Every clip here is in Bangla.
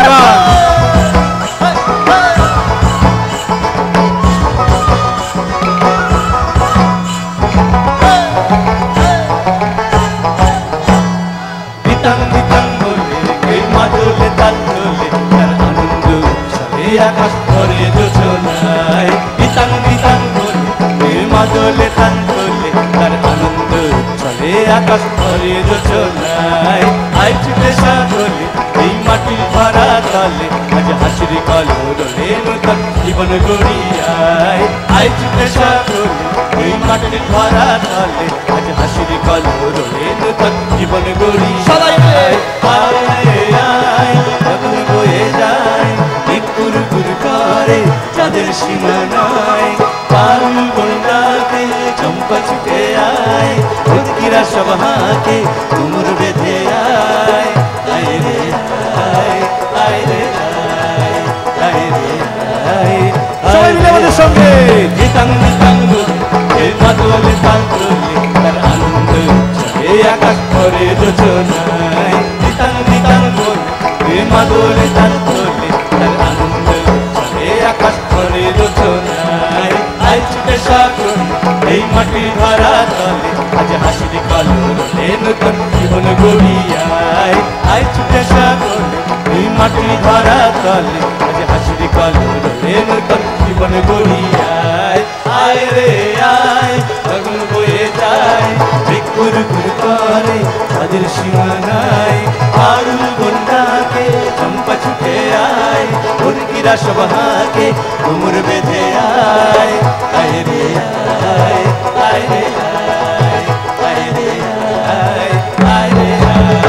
মেহরবান। দিতাং দিতাং বলে কে মাদলে তাল তোলে তার আনন্দ উৎসবে আকাশ ভরে যোজনায়। দিতাং দিতাং বলে কে মাদলে তাল তোলে তার আনন্দ উৎসবে আকাশ ভরে যোজনায়। আই ছুটে সাগরে এই মাটির ভরা তলে আজ হাসির কলরবে নূতন জীবন গড়িয়ায়। আই ছুটে সাগরে এই মাটির ভরা তলে আজ হাসির কলরবে নূতন জীবন গড়িয়ায়। আগুন বয়ে যায় গুর গুর করে চাঁদের সীমানায়। পাল বন্যাকে চম্পা ছুটে আয় উৎকিরা সব হাঁকে তুমুর বেঁধে আয়। আয় রে আয়, আয় রে আয়, আয় রে আয়। সবাই মিলে আমাদের সঙ্গে দিতাং দিতাং বলে কে মাদলে তাল তোলে তার আনন্দ উৎসবে আকাশ ভরে যোজনায়। দিতাং দিতাং বলে কে মাদলে তাল তোলে তার আনন্দ উৎসবে আকাশ ভরে যোজনায়। আই ছুটে সাগরে এই মাটির ভরা তলে আজ হাসির কলরবে নূতন জীবন গড়িয়ায়। আই ছুটে সাগরে এই মাটির ভরা তলে আজ হাসির কলরবে নূতন জীবন গড়িয়ায়। আয় রে আয় আগুন বয়ে যায় গুর গুর করে তাদের সীমানায়। আরুল বন্যাকে চম্পা ছুটে আয় উর্কিরা সব হাঁকে কোমর বেঁধে আয়। আয় রে আয়, আয় রে আয়, আয় রে আয়, আয় রে আয়।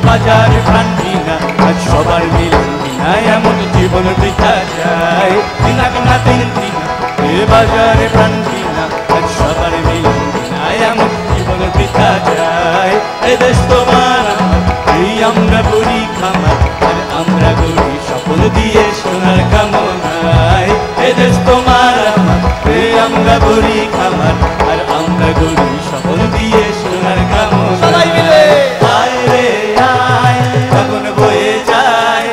বাজার প্রান্তিনা আজ সবার মিলন বিনা এমন জীবন বৃথা যায়। দিনা বিনা দিন দিনা এ বাজারে প্রান্তিনা আজ সবার মিলন বিনা এমন জীবন বৃথা যায়। এ দেশ তোমার আমার এই আমরা গড়ি খামার আর আমরা গড়ি স্বপ্ন দিয়ে সোনার কামনায়। এ দেশ তোমার আমার এই আমরা গড়ি খামার আর আমরা গড়ি স্বপ্ন দিয়ে সোনার কামনায়। আয় রে আয় আগুন বয়ে যায়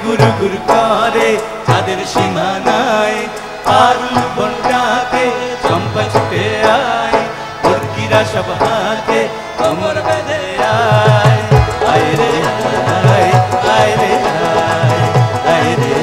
গুর গুর করে চাঁদের সীমানায়। আরুল বন্যাকে চম্পা ছুটে আয় উর্কিরা সব হাঁকে কোমর বেঁধে আয়। আয় রে আয়, আয় রে আয়, আয় রে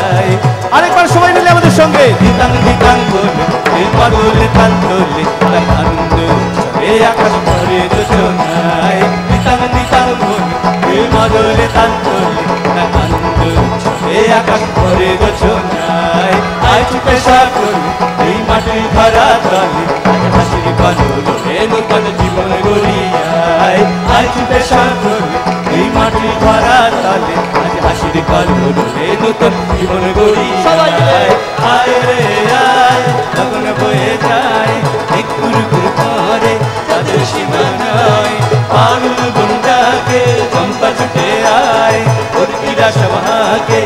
আয়। আরেকবার সবাই মিলে আমাদের সঙ্গে দিতাং দিতাং বলে এ পাগলে তাল তোলে তার আনন্দ উৎসবে আকাশ ভরে যোজনায়। দিতাং দিতাং বলে এ পাগলে তাল তোলে তার আনন্দ উৎসবে আকাশ ভরে যোজনায়। আয় ছুটে সাগরে এই মাটির ভরা তলে আজ হাসির কলরবে নূতন জীবন গড়িয়ায়। আয় ছুটে সাগরে এই মাটির ভরা তলে আজ হাসির কলরবে নূতন জীবন গড়িয়ায়। আয় রে আয় আগুন বয়ে যায় গুর গুর করে তাদের সীমানায়। আরুল বন্যাকে চম্পা ছুটে আয় উর্কিরা সব হাঁকে